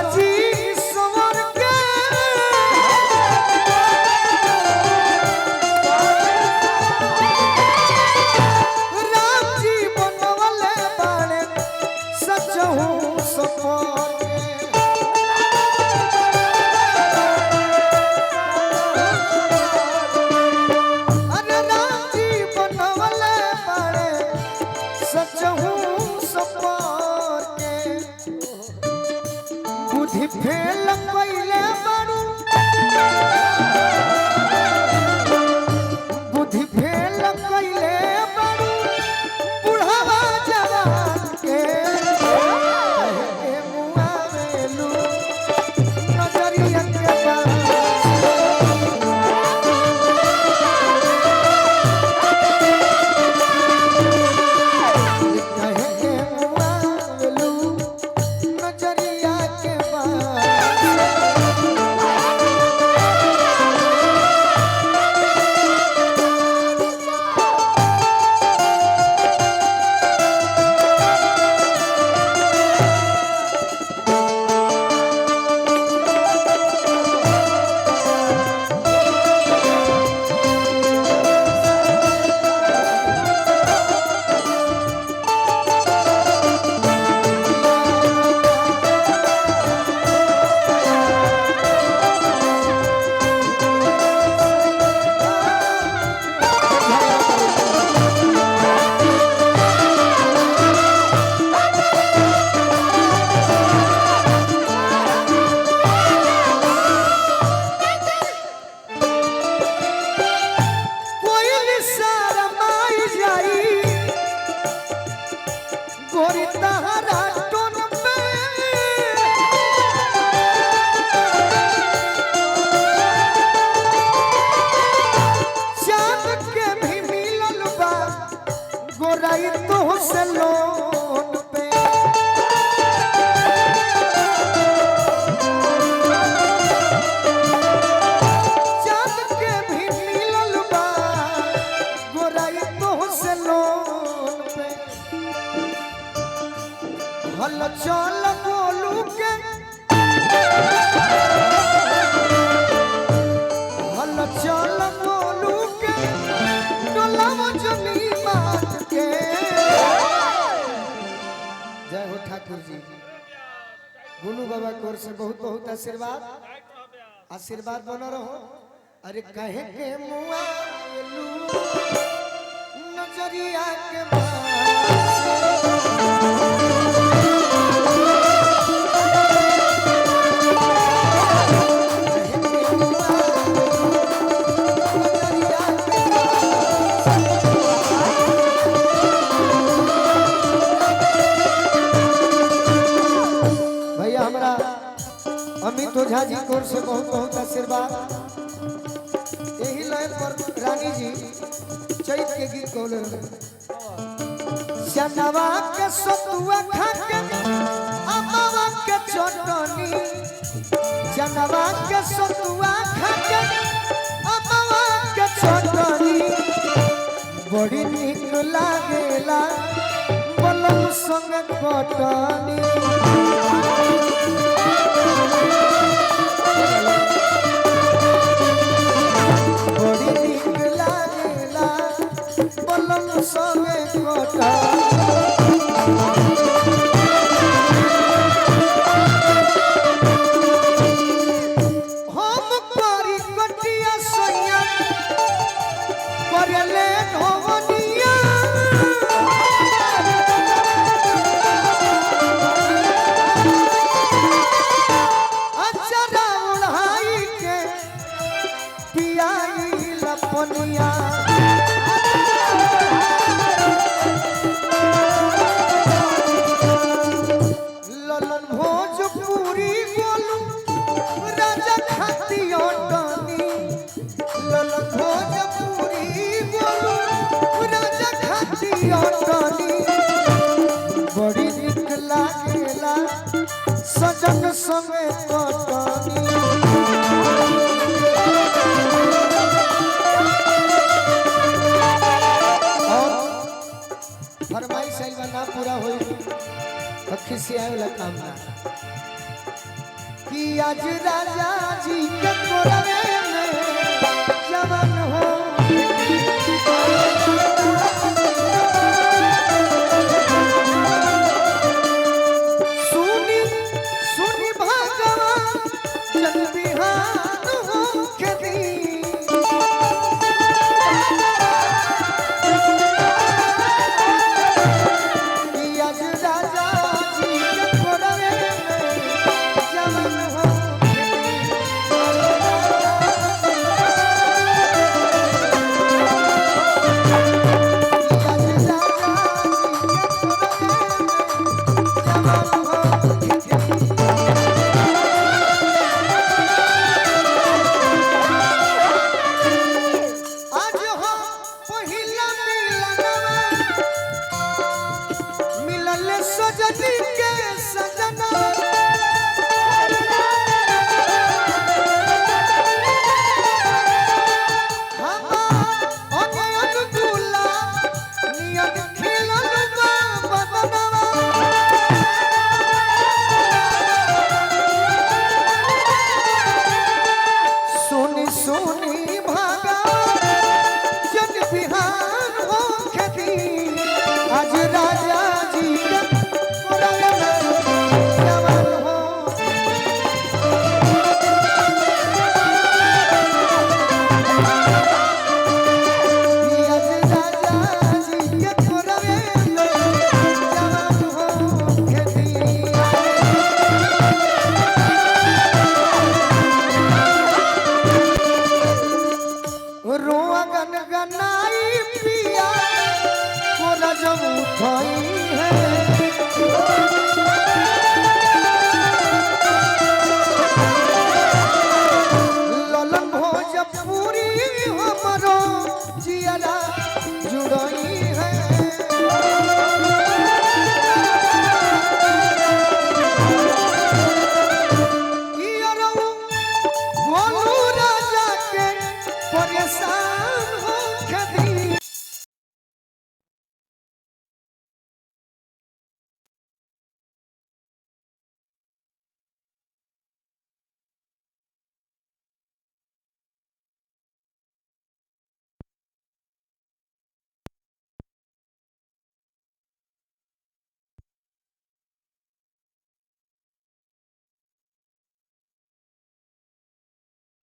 साजी संवर के राम जी बनवले बाड़े सचहु सपर अरे राम जी बनवले बाड़े सचहु सपर के बुद्धि फेल कइले बारू बुद्धि फेल कइले बारू बुढ़ावा जवान के मुआवेलू नजरिया के हल चल बोलू के हल चल बोलू के डोलाव जमी बात के जय हो ठाकुर जी गुनु बाबा कोर से बहुत बहुत आशीर्वाद आशीर्वाद बना रहो अरे कहे के मुआ नजरिया के भैया हमारा अमित ओझा जी कोर से बहुत बहुत आशीर्वाद यही लय पर रानी जी चैत के गीत गौले जनवा के सतुआ खा के अमवा के चटनी जनवा के सतुआ खा के अमवा के चटनी बड़ी निक लागेला बलम संग कटनी बड़ी निक लागेला बलम संग कटनी हम पारी कटिया सैया करले धवनिया अचरा उड़ाई के पियाई लपनिया ललन भोजपुरी बोलू राजा खाती ओटनी ललन भोजपुरी बोलू राजा खाती ओटनी बड़ी निक लागेला सजन संगे कटनी फरमाइश ना पूरा होई अखी से आए वाला काम ना कि आज राजा जी के कोरवे